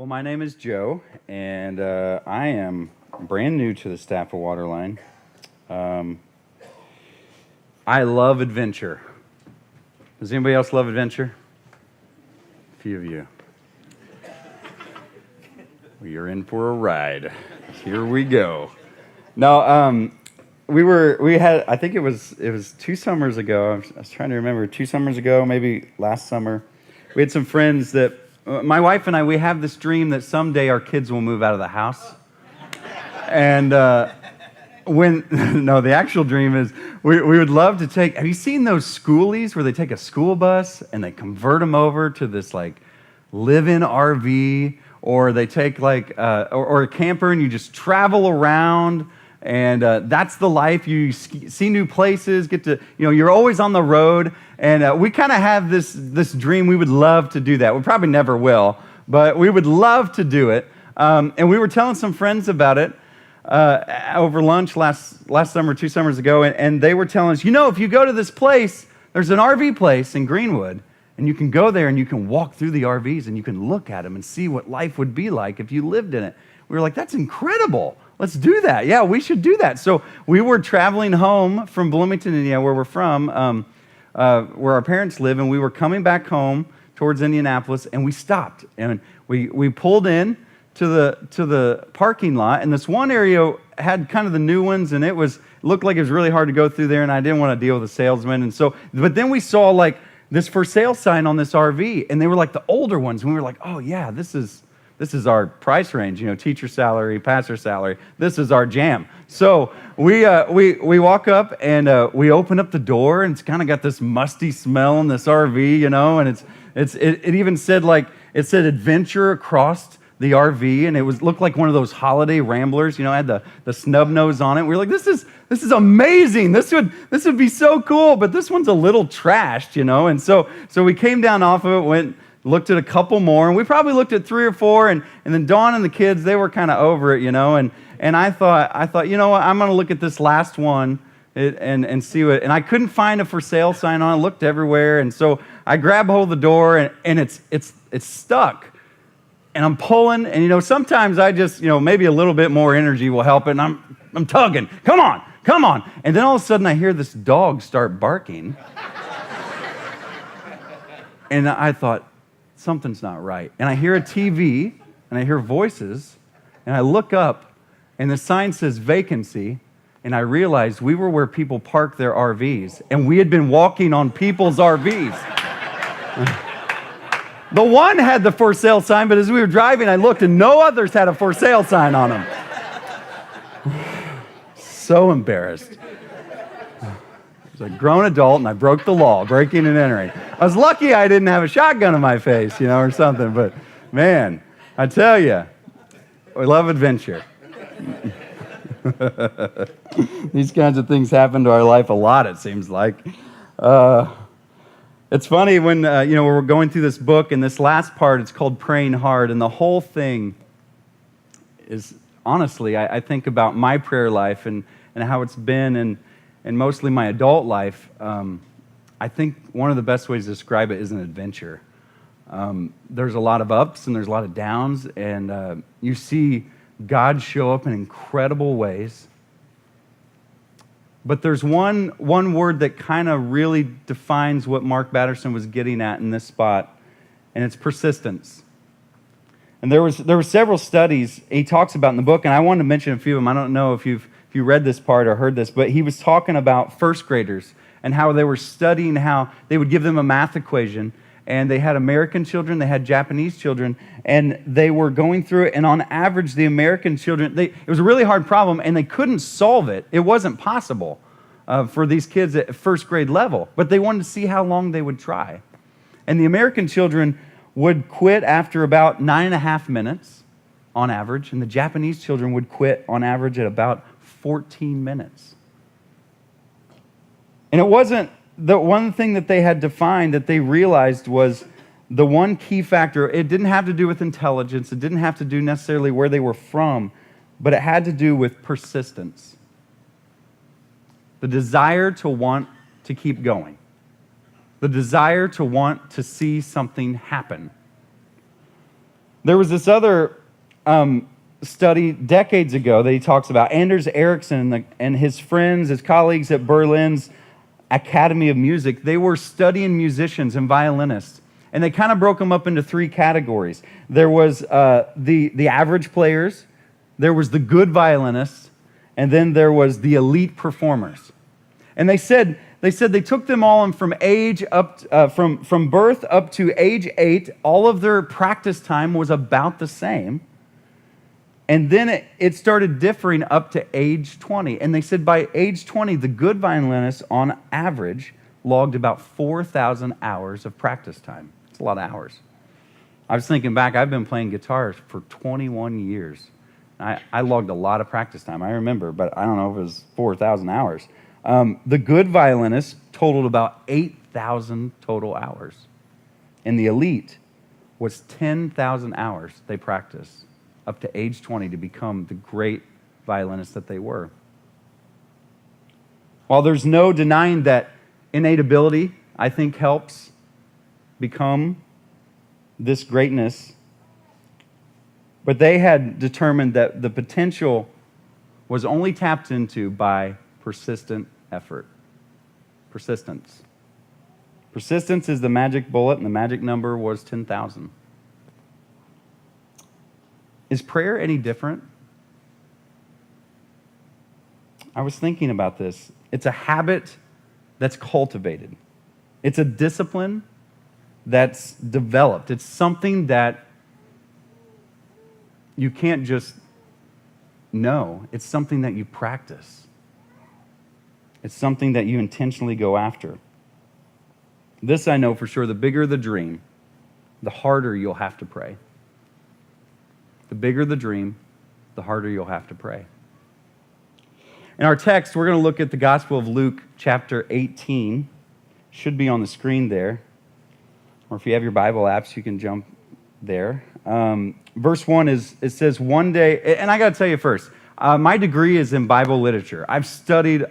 Well, my name is Joe, and I am brand new to the staff of Waterline. I love adventure. Does anybody else love adventure? A few of you. Well, you're in for a ride. Here we go. No, I think it was 2 summers ago. I was trying to remember, 2 summers ago, maybe last summer. We had some friends that, my wife and I, we have this dream that someday our kids will move out of the house. And the actual dream is we would love to take, have you seen those schoolies where they take a school bus and they convert them over to this like live-in RV, or they take like, or a camper and you just travel around, and that's the life. You see new places, get to, you're always on the road. And we kind of have this dream. We would love to do that. We probably never will, but we would love to do it. And we were telling some friends about it over lunch last summer, 2 summers ago, and they were telling us, if you go to this place, there's an RV place in Greenwood, and you can go there and you can walk through the RVs and you can look at them and see what life would be like if you lived in it. We were like, that's incredible. Let's do that. Yeah, we should do that. So we were traveling home from Bloomington, Indiana, where we're from, where our parents live, and we were coming back home towards Indianapolis, and we stopped, and we pulled in to the parking lot, and this one area had kind of the new ones, and it looked like it was really hard to go through there, and I didn't want to deal with the salesman, and so, but then we saw like this for sale sign on this RV, and they were like the older ones, and we were like, oh yeah, this is our price range, teacher salary, pastor salary. This is our jam. So we walk up and we open up the door, and it's kind of got this musty smell in this RV, and it even said it said adventure across the RV, and it looked like one of those holiday ramblers, had the snub nose on it. We were like, this is amazing. This would be so cool, but this one's a little trashed, and so we came down off of it, looked at a couple more, and we probably looked at 3 or 4, and then Dawn and the kids, they were kind of over it, and I thought, what, I'm going to look at this last one and see what, and I couldn't find a for sale sign on it, looked everywhere, and so I grab hold of the door, and it's stuck, and I'm pulling, and sometimes I just, maybe a little bit more energy will help it, and I'm tugging, come on, and then all of a sudden I hear this dog start barking, and I thought, something's not right. And I hear a TV, and I hear voices, and I look up, and the sign says vacancy, and I realized we were where people park their RVs, and we had been walking on people's RVs. The one had the for sale sign, but as we were driving, I looked, and no others had a for sale sign on them. So embarrassed. I was a grown adult, and I broke the law, breaking and entering. I was lucky I didn't have a shotgun in my face, or something. But, man, I tell you, we love adventure. These kinds of things happen to our life a lot, it seems like. It's funny when, we're going through this book, and this last part, it's called Praying Hard, and the whole thing is, honestly, I think about my prayer life and how it's been, and mostly my adult life. I think one of the best ways to describe it is an adventure. There's a lot of ups and there's a lot of downs, and you see God show up in incredible ways. But there's one word that kind of really defines what Mark Batterson was getting at in this spot, and it's persistence. And there were several studies he talks about in the book, and I wanted to mention a few of them. I don't know if you read this part or heard this, but he was talking about first graders and how they were studying how they would give them a math equation, and they had American children, they had Japanese children, and they were going through it, and on average, the American children, it was a really hard problem, and they couldn't solve it. It wasn't possible for these kids at first grade level, but they wanted to see how long they would try. And the American children would quit after about 9.5 minutes on average, and the Japanese children would quit on average at about 14 minutes. And it wasn't the one thing that they had defined that they realized was the one key factor. It didn't have to do with intelligence. It didn't have to do necessarily where they were from, but it had to do with persistence. The desire to want to keep going. The desire to want to see something happen. There was this other study decades ago that he talks about. Anders Ericsson and his friends, his colleagues at Berlin's Academy of Music, they were studying musicians and violinists. And they kind of broke them up into three categories. There was the average players, there was the good violinists, and then there was the elite performers. And they said they took them all, and from birth up to age 8, all of their practice time was about the same. And then it started differing up to age 20. And they said by age 20, the good violinists on average logged about 4,000 hours of practice time. It's a lot of hours. I was thinking back, I've been playing guitar for 21 years. I logged a lot of practice time, I remember, but I don't know if it was 4,000 hours. The good violinists totaled about 8,000 total hours. And the elite was 10,000 hours they practiced up to age 20 to become the great violinists that they were. While there's no denying that innate ability, I think, helps become this greatness, but they had determined that the potential was only tapped into by persistent effort. Persistence. Persistence is the magic bullet, and the magic number was 10,000. Is prayer any different? I was thinking about this. It's a habit that's cultivated. It's a discipline that's developed. It's something that you can't just know. It's something that you practice. It's something that you intentionally go after. This I know for sure, the bigger the dream, the harder you'll have to pray. The bigger the dream, the harder you'll have to pray. In our text, we're going to look at the Gospel of Luke, chapter 18. Should be on the screen there. Or if you have your Bible apps, you can jump there. Verse 1 it says, one day, and I got to tell you first, my degree is in Bible literature. I've studied,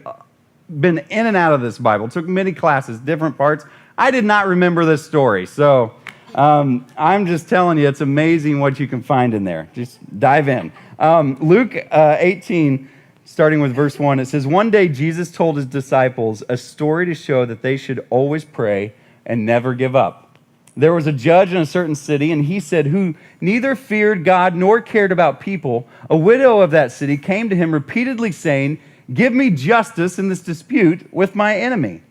been in and out of this Bible, took many classes, different parts. I did not remember this story, so I'm just telling you, it's amazing what you can find in there. Just dive in. Luke 18, starting with verse 1, it says, one day Jesus told his disciples a story to show that they should always pray and never give up. There was a judge in a certain city, and he said, who neither feared God nor cared about people. A widow of that city came to him repeatedly saying, give me justice in this dispute with my enemy.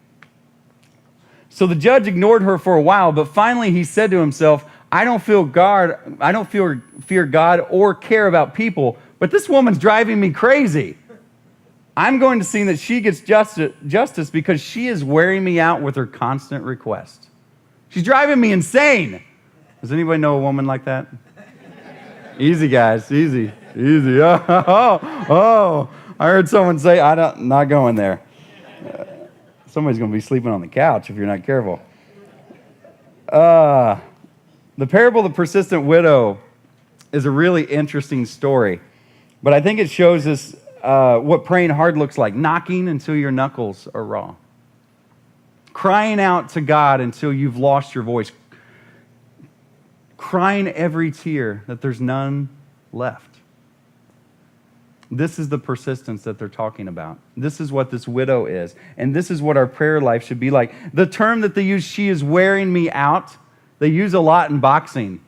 So the judge ignored her for a while, but finally he said to himself, I don't fear God or care about people, but this woman's driving me crazy. I'm going to see that she gets justice because she is wearing me out with her constant request. She's driving me insane. Does anybody know a woman like that? Easy, guys, easy. Oh, I heard someone say, not going there. Somebody's going to be sleeping on the couch if you're not careful. The parable of the persistent widow is a really interesting story, but I think it shows us what praying hard looks like. Knocking until your knuckles are raw. Crying out to God until you've lost your voice. Crying every tear that there's none left. This is the persistence that they're talking about. This is what this widow is. And this is what our prayer life should be like. The term that they use, she is wearing me out, they use a lot in boxing.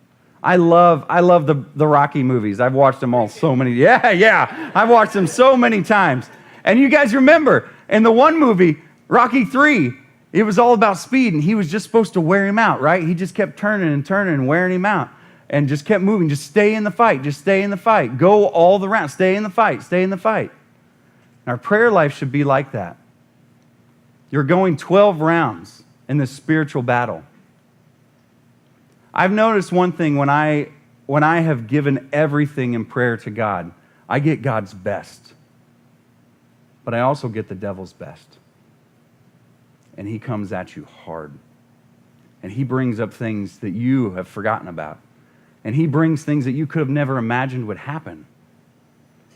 I love the Rocky movies. I've watched them all so many. Yeah. I've watched them so many times. And you guys remember, in the one movie, Rocky 3, it was all about speed, and he was just supposed to wear him out, right? He just kept turning and wearing him out. And just kept moving. Just stay in the fight. Just stay in the fight. Go all the rounds. Stay in the fight. Stay in the fight. And our prayer life should be like that. You're going 12 rounds in this spiritual battle. I've noticed one thing when I have given everything in prayer to God, I get God's best. But I also get the devil's best. And he comes at you hard. And he brings up things that you have forgotten about. And he brings things that you could have never imagined would happen.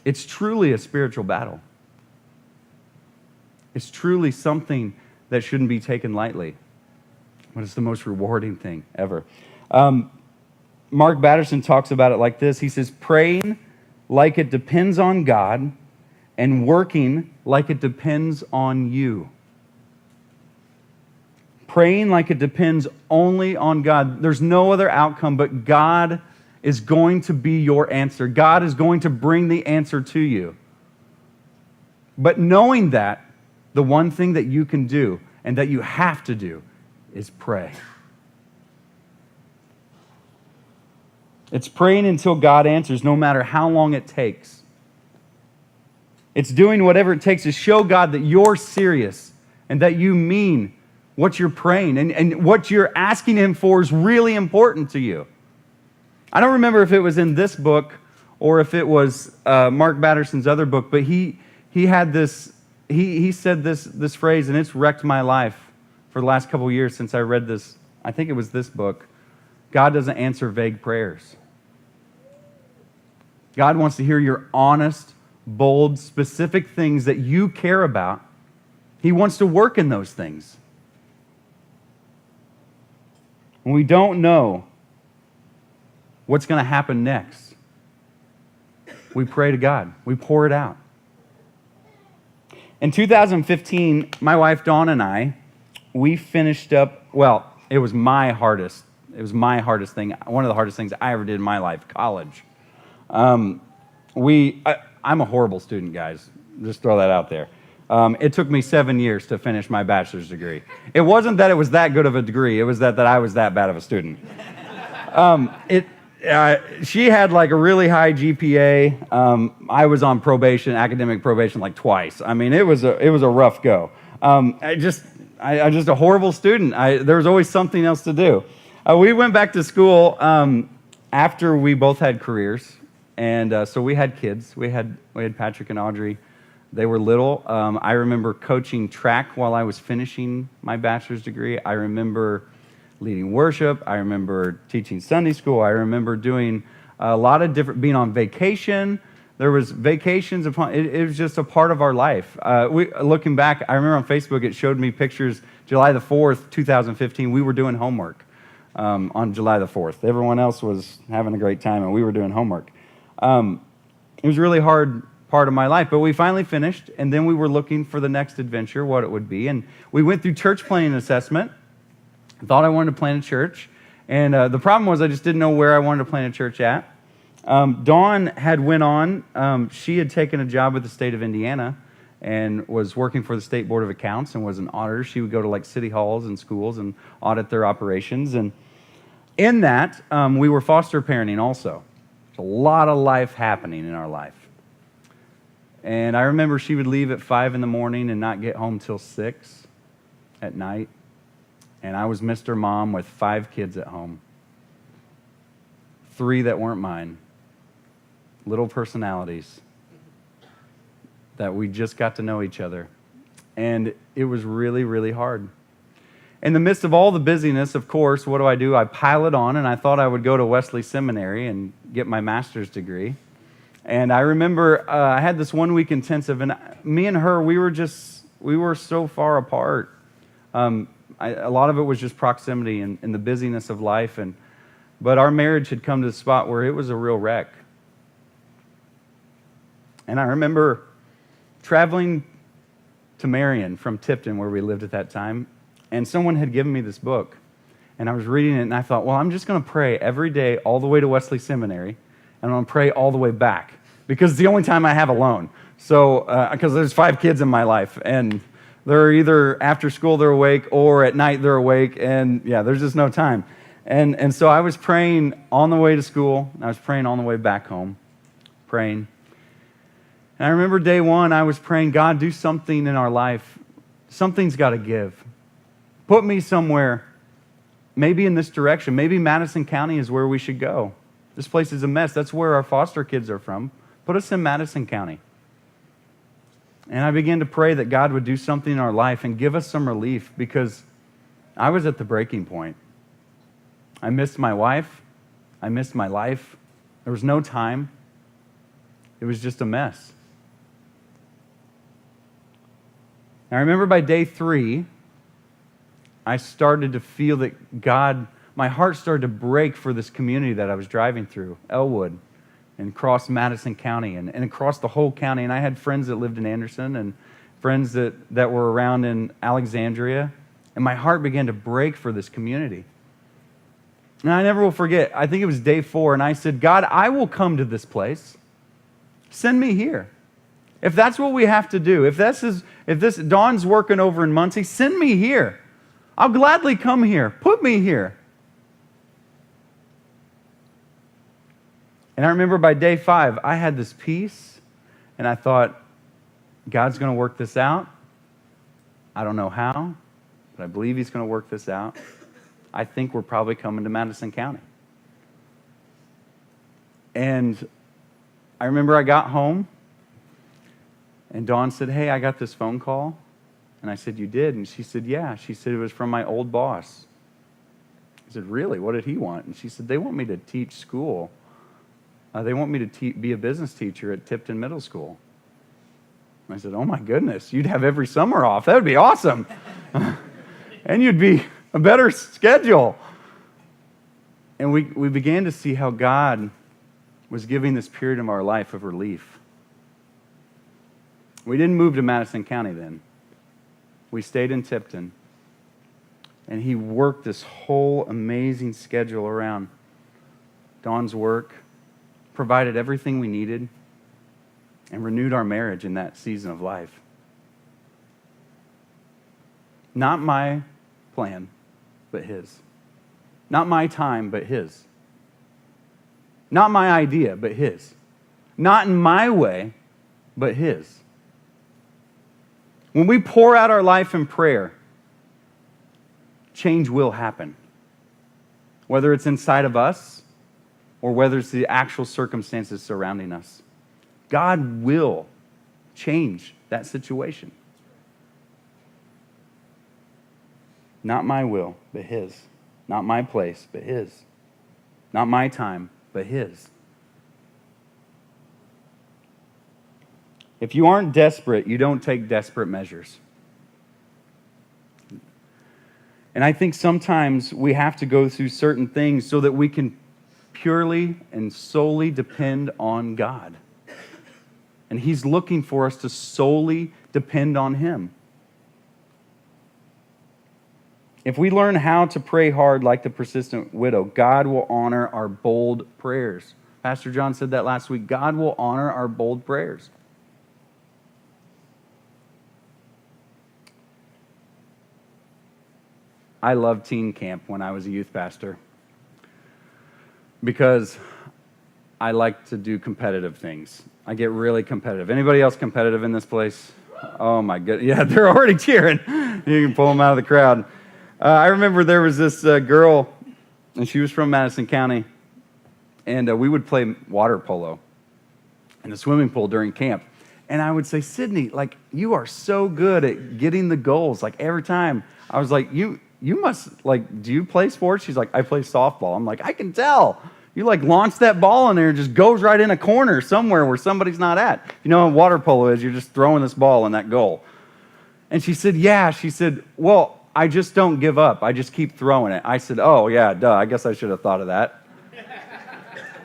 It's truly a spiritual battle. It's truly something that shouldn't be taken lightly. But it's the most rewarding thing ever. Mark Batterson talks about it like this. He says, praying like it depends on God and working like it depends on you. Praying like it depends only on God. There's no other outcome, but God is going to be your answer. God is going to bring the answer to you. But knowing that, the one thing that you can do and that you have to do is pray. It's praying until God answers, no matter how long it takes. It's doing whatever it takes to show God that you're serious and that you mean what you're praying and what you're asking Him for is really important to you. I don't remember if it was in this book or if it was Mark Batterson's other book, but he had this, he said this phrase, and it's wrecked my life for the last couple of years since I read this. I think it was this book. God doesn't answer vague prayers. God wants to hear your honest, bold, specific things that you care about. He wants to work in those things. When we don't know what's going to happen next, we pray to God. We pour it out. In 2015, my wife Dawn and I, we finished up, well, it was my hardest thing, one of the hardest things I ever did in my life, college. I'm a horrible student, guys. Just throw that out there. It took me 7 years to finish my bachelor's degree. It wasn't that it was that good of a degree. It was that I was that bad of a student. She had like a really high GPA. I was on probation, academic probation, like twice. I mean, it was a rough go. I just a horrible student. There was always something else to do. We went back to school after we both had careers, and so we had kids. We had Patrick and Audrey. They were little. I remember coaching track while I was finishing my bachelor's degree. I remember leading worship. I remember teaching Sunday school. I remember doing a lot of different, being on vacation. There was vacations upon, it was just a part of our life. Looking back, I remember on Facebook, it showed me pictures, July the 4th, 2015, we were doing homework on July the 4th. Everyone else was having a great time and we were doing homework. It was a really hard part of my life, but we finally finished, and then we were looking for the next adventure, what it would be, and we went through church planting assessment. I thought I wanted to plant a church, and the problem was I just didn't know where I wanted to plant a church at. Dawn had went on, she had taken a job with the state of Indiana and was working for the State Board of Accounts and was an auditor. She would go to like city halls and schools and audit their operations, and in that, we were foster parenting also. There's a lot of life happening in our life. And I remember she would leave at 5 in the morning and not get home till 6 at night. And I was Mr. Mom with 5 kids at home. 3 that weren't mine. Little personalities that we just got to know each other. And it was really, really hard. In the midst of all the busyness, of course, what do? I pile it on, and I thought I would go to Wesley Seminary and get my master's degree. And I remember I had this 1 week intensive, and me and her, we were so far apart. A lot of it was just proximity and the busyness of life, but our marriage had come to the spot where it was a real wreck. And I remember traveling to Marion from Tipton, where we lived at that time, and someone had given me this book, and I was reading it, and I thought, well, I'm just going to pray every day all the way to Wesley Seminary, and I'm going to pray all the way back, because it's the only time I have alone. So, because there's 5 kids in my life, and they're either after school they're awake, or at night they're awake, and yeah, there's just no time. And so I was praying on the way to school, and I was praying on the way back home, praying. And I remember day 1, I was praying, God, do something in our life. Something's got to give. Put me somewhere, maybe in this direction. Maybe Madison County is where we should go. This place is a mess. That's where our foster kids are from. Put us in Madison County. And I began to pray that God would do something in our life and give us some relief, because I was at the breaking point. I missed my wife. I missed my life. There was no time. It was just a mess. And I remember by day 3, I started to feel that God my heart started to break for this community that I was driving through, Elwood, and across Madison County and across the whole county. And I had friends that lived in Anderson and friends that were around in Alexandria. And my heart began to break for this community. And I never will forget, I think it was day 4, and I said, God, I will come to this place. Send me here. If that's what we have to do, if this Dawn's working over in Muncie, send me here. I'll gladly come here. Put me here. And I remember by day 5, I had this peace, and I thought, God's going to work this out. I don't know how, but I believe He's going to work this out. I think we're probably coming to Madison County. And I remember I got home, and Dawn said, hey, I got this phone call. And I said, you did? And she said, yeah. She said, it was from my old boss. I said, really? What did he want? And she said, they want me to teach school. They want me to be a business teacher at Tipton Middle School. And I said, oh my goodness, you'd have every summer off. That would be awesome. And you'd be a better schedule. And we began to see how God was giving this period of our life of relief. We didn't move to Madison County then. We stayed in Tipton. And He worked this whole amazing schedule around Dawn's work, provided everything we needed, and renewed our marriage in that season of life. Not my plan, but His. Not my time, but His. Not my idea, but His. Not in my way, but His. When we pour out our life in prayer, change will happen. Whether it's inside of us or whether it's the actual circumstances surrounding us. God will change that situation. Not my will, but His. Not my place, but His. Not my time, but His. If you aren't desperate, you don't take desperate measures. And I think sometimes we have to go through certain things so that we can purely and solely depend on God. And He's looking for us to solely depend on Him. If we learn how to pray hard like the persistent widow, God will honor our bold prayers. Pastor John said that last week. God will honor our bold prayers. I loved teen camp when I was a youth pastor because I like to do competitive things. I get really competitive. Anybody else competitive in this place? Oh my goodness. Yeah, they're already cheering. You can pull them out of the crowd. I remember there was this girl, and she was from Madison County, and we would play water polo in the swimming pool during camp. And I would say, Sydney, like, you are so good at getting the goals. Like, every time I was like, you must, like, do you play sports? She's like, I play softball. I'm like, I can tell. You, like, launch that ball in there and just goes right in a corner somewhere where somebody's not at. You know what water polo is? You're just throwing this ball in that goal. And she said, yeah. She said, well, I just don't give up. I just keep throwing it. I said, oh, yeah, duh. I guess I should have thought of that.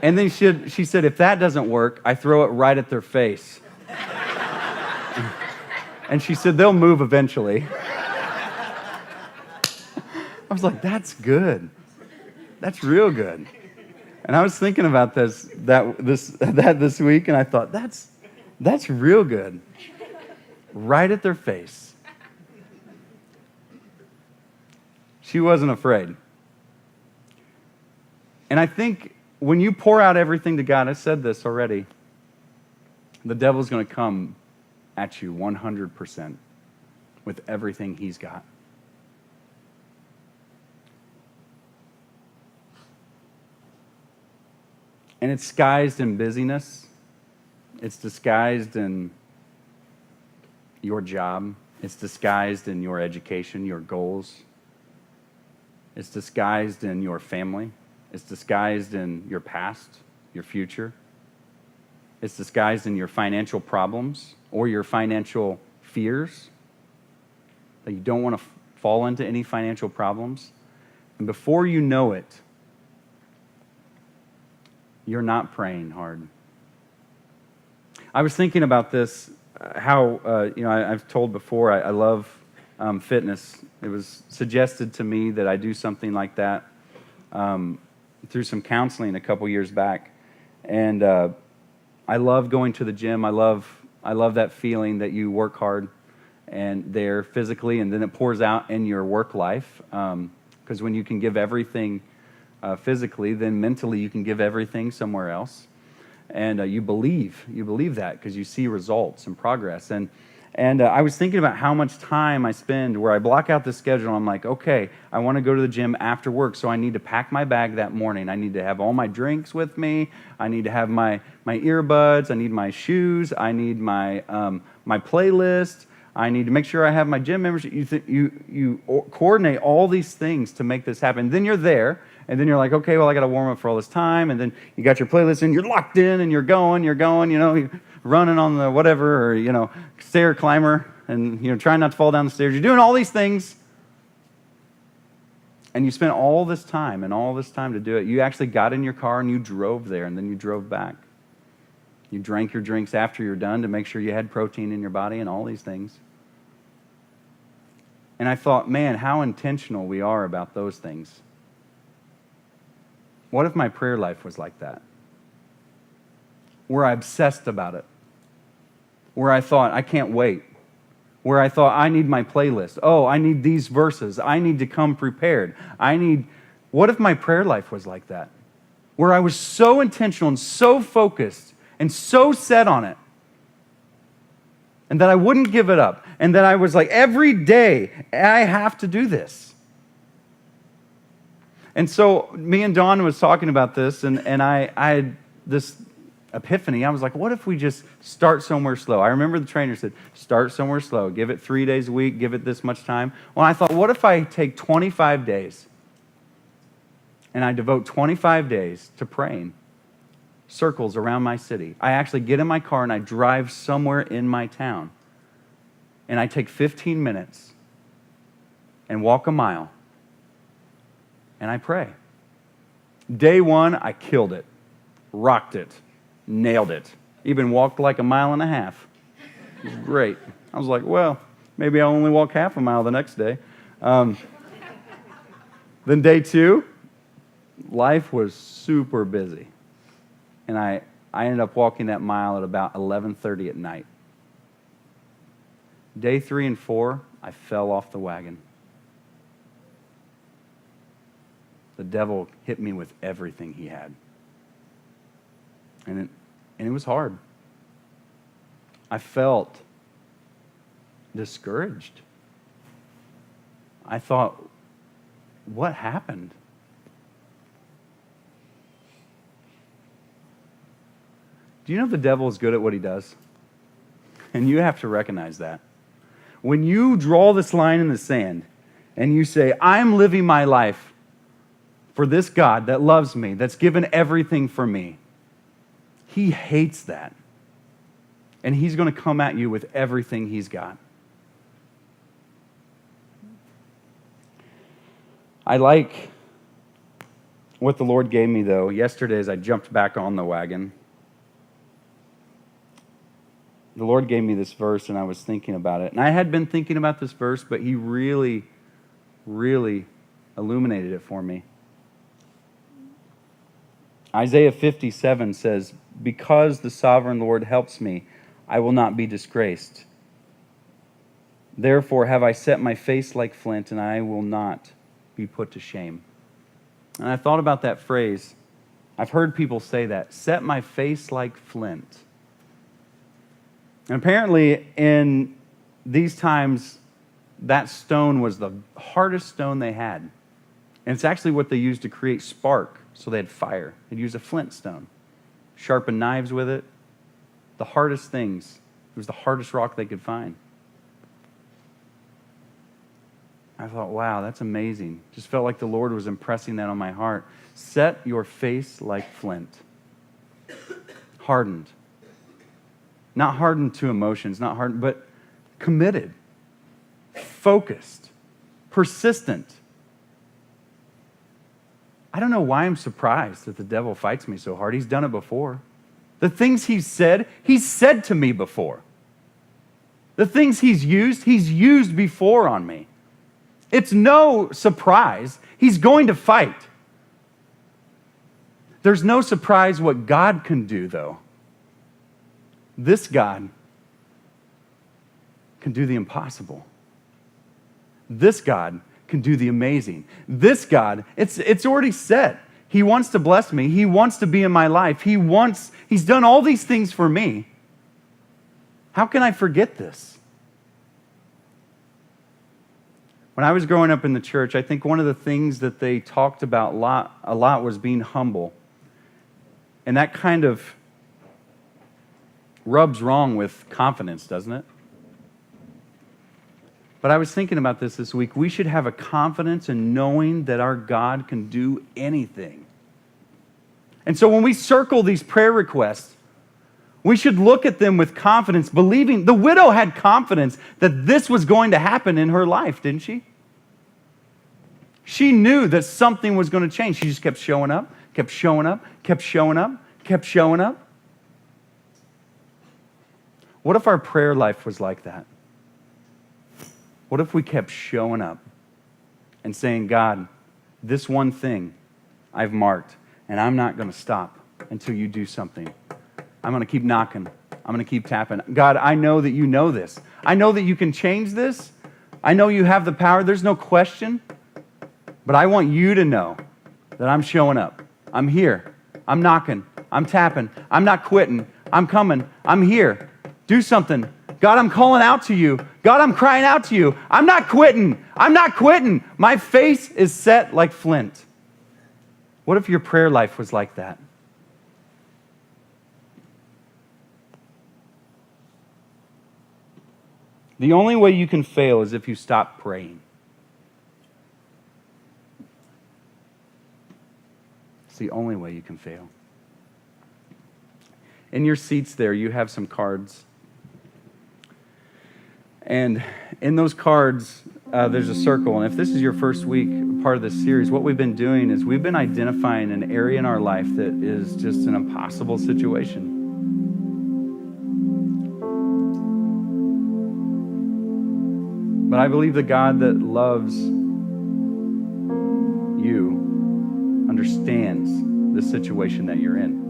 And then she said, if that doesn't work, I throw it right at their face. And she said, they'll move eventually. I was like, that's good. That's real good. And I was thinking about this week, and I thought, that's real good. Right at their face. She wasn't afraid. And I think when you pour out everything to God, I said this already, the devil's going to come at you 100% with everything he's got. And it's disguised in busyness. It's disguised in your job. It's disguised in your education, your goals. It's disguised in your family. It's disguised in your past, your future. It's disguised in your financial problems or your financial fears, that you don't want to fall into any financial problems. And before you know it, you're not praying hard. I was thinking about this, how, I've told before, I love fitness. It was suggested to me that I do something like that through some counseling a couple years back. And I love going to the gym. I love that feeling that you work hard and there physically, and then it pours out in your work life. Because when you can give everything physically, then mentally you can give everything somewhere else. And you believe that because you see results and progress. And I was thinking about how much time I spend where I block out the schedule. I'm like, okay, I want to go to the gym after work, so I need to pack my bag that morning. I need to have all my drinks with me. I need to have my earbuds. I need my shoes. I need my playlist. I need to make sure I have my gym membership. You coordinate all these things to make this happen. Then you're there, and then you're like, okay, well, I got to warm up for all this time. And then you got your playlist, and you're locked in, and you're going, you're running on the whatever, or, stair climber, and, trying not to fall down the stairs. You're doing all these things, and you spent all this time to do it. You actually got in your car, and you drove there, and then you drove back. You drank your drinks after you're done to make sure you had protein in your body and all these things. And I thought, man, how intentional we are about those things. What if my prayer life was like that? Where I obsessed about it. Where I thought, I can't wait. Where I thought, I need my playlist. Oh, I need these verses. I need to come prepared. What if my prayer life was like that? Where I was so intentional and so focused and so set on it, and that I wouldn't give it up, and that I was like, every day, I have to do this. And so me and Dawn was talking about this, and I had this epiphany. I was like, what if we just start somewhere slow? I remember the trainer said, start somewhere slow. Give it 3 days a week. Give it this much time. Well, I thought, what if I take 25 days, and I devote 25 days to praying circles around my city. I actually get in my car and I drive somewhere in my town. And I take 15 minutes and walk a mile. And I pray. Day one, I killed it. Rocked it. Nailed it. Even walked like a mile and a half. It was great. I was like, well, maybe I'll only walk half a mile the next day. Then day two, life was super busy. And I ended up walking that mile at about 11:30 at night. Day 3 and 4, I fell off the wagon. The devil hit me with everything he had. And it was hard. I felt discouraged. I thought, what happened? Do you know the devil is good at what he does? And you have to recognize that. When you draw this line in the sand and you say, I'm living my life for this God that loves me, that's given everything for me, he hates that. And he's going to come at you with everything he's got. I like what the Lord gave me, though, yesterday as I jumped back on the wagon. The Lord gave me this verse, and I was thinking about it. And I had been thinking about this verse, but he really, really illuminated it for me. Isaiah 57 says, because the sovereign Lord helps me, I will not be disgraced. Therefore have I set my face like flint, and I will not be put to shame. And I thought about that phrase. I've heard people say that, set my face like flint. And apparently, in these times, that stone was the hardest stone they had. And it's actually what they used to create spark, so they had fire. They'd use a flint stone, sharpen knives with it. The hardest things. It was the hardest rock they could find. I thought, wow, that's amazing. Just felt like the Lord was impressing that on my heart. Set your face like flint. Hardened. Not hardened to emotions, not hardened, but committed, focused, persistent. I don't know why I'm surprised that the devil fights me so hard. He's done it before. The things he's said to me before. The things he's used before on me. It's no surprise. He's going to fight. There's no surprise what God can do, though. This God can do the impossible. This God can do the amazing. This God, it's already set. He wants to bless me. He wants to be in my life. He's done all these things for me. How can I forget this? When I was growing up in the church, I think one of the things that they talked about a lot was being humble. And that kind of rubs wrong with confidence, doesn't it? But I was thinking about this week. We should have a confidence in knowing that our God can do anything. And so when we circle these prayer requests, we should look at them with confidence, believing. The widow had confidence that this was going to happen in her life, didn't she? She knew that something was going to change. She just kept showing up, kept showing up, kept showing up, kept showing up. What if our prayer life was like that? What if we kept showing up and saying, God, this one thing I've marked, and I'm not going to stop until you do something. I'm going to keep knocking. I'm going to keep tapping. God, I know that you know this. I know that you can change this. I know you have the power. There's no question. But I want you to know that I'm showing up. I'm here. I'm knocking. I'm tapping. I'm not quitting. I'm coming. I'm here. Do something. God, I'm calling out to you. God, I'm crying out to you. I'm not quitting. I'm not quitting. My face is set like flint. What if your prayer life was like that? The only way you can fail is if you stop praying. It's the only way you can fail. In your seats there, you have some cards. And in those cards, there's a circle. And if this is your first week, part of this series, what we've been doing is we've been identifying an area in our life that is just an impossible situation. But I believe the God that loves you understands the situation that you're in.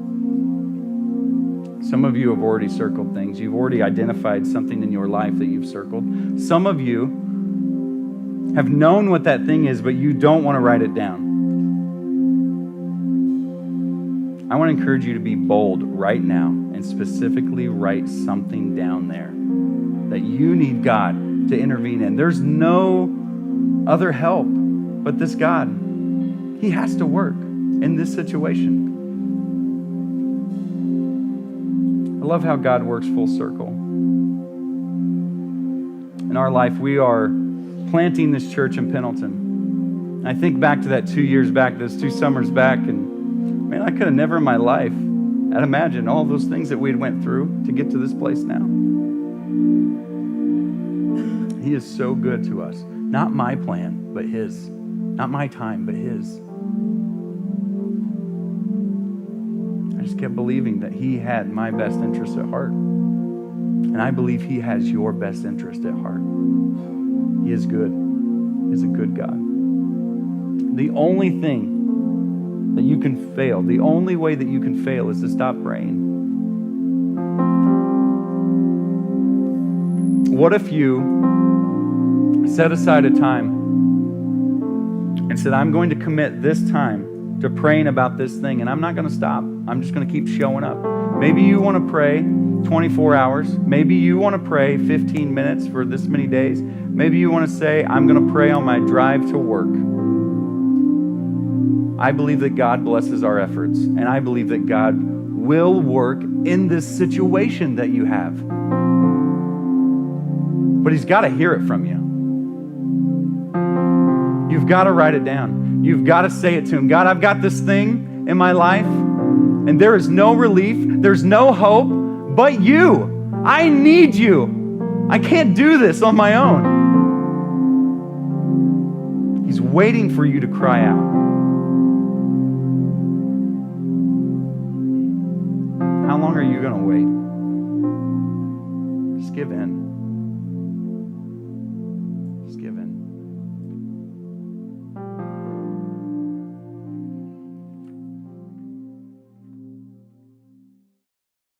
Some of you have already circled things. You've already identified something in your life that you've circled. Some of you have known what that thing is, but you don't want to write it down. I want to encourage you to be bold right now and specifically write something down there that you need God to intervene in. There's no other help but this God. He has to work in this situation. I love how God works full circle. In our life, we are planting this church in Pendleton. I think back to that 2 years back, those 2 summers back, and man, I could have never in my life had imagined all those things that we went through to get to this place now. He is so good to us. Not my plan, but His. Not my time, but His. I just kept believing that He had my best interest at heart. And I believe He has your best interest at heart. He is good. He is a good God. The only thing that you can fail, the only way that you can fail is to stop praying. What if you set aside a time and said, I'm going to commit this time to praying about this thing, and I'm not going to stop. I'm just going to keep showing up. Maybe you want to pray 24 hours. Maybe you want to pray 15 minutes for this many days. Maybe you want to say, I'm going to pray on my drive to work. I believe that God blesses our efforts, and I believe that God will work in this situation that you have. But He's got to hear it from you. You've got to write it down. You've got to say it to Him. God, I've got this thing in my life, and there is no relief, there's no hope, but you. I need you. I can't do this on my own. He's waiting for you to cry out. are you going to wait? Just give in.